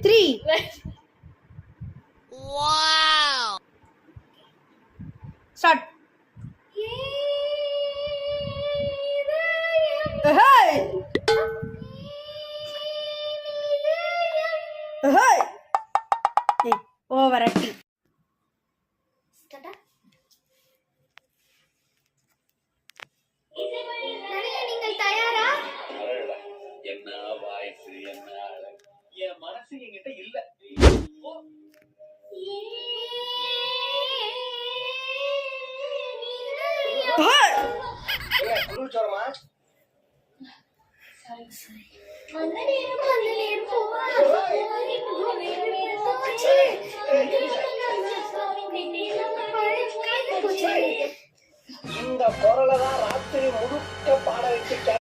3. Wow. Start. Hey. Hey. Over acting. நீங்கள் தயாரா? என்ன வாய்ஸ் என்ன என் மனசு என்கிட்ட இல்ல. குளிர்ச்சோரமா இந்த குரலை தான் ராத்திரி முழுக்க பாட வச்சு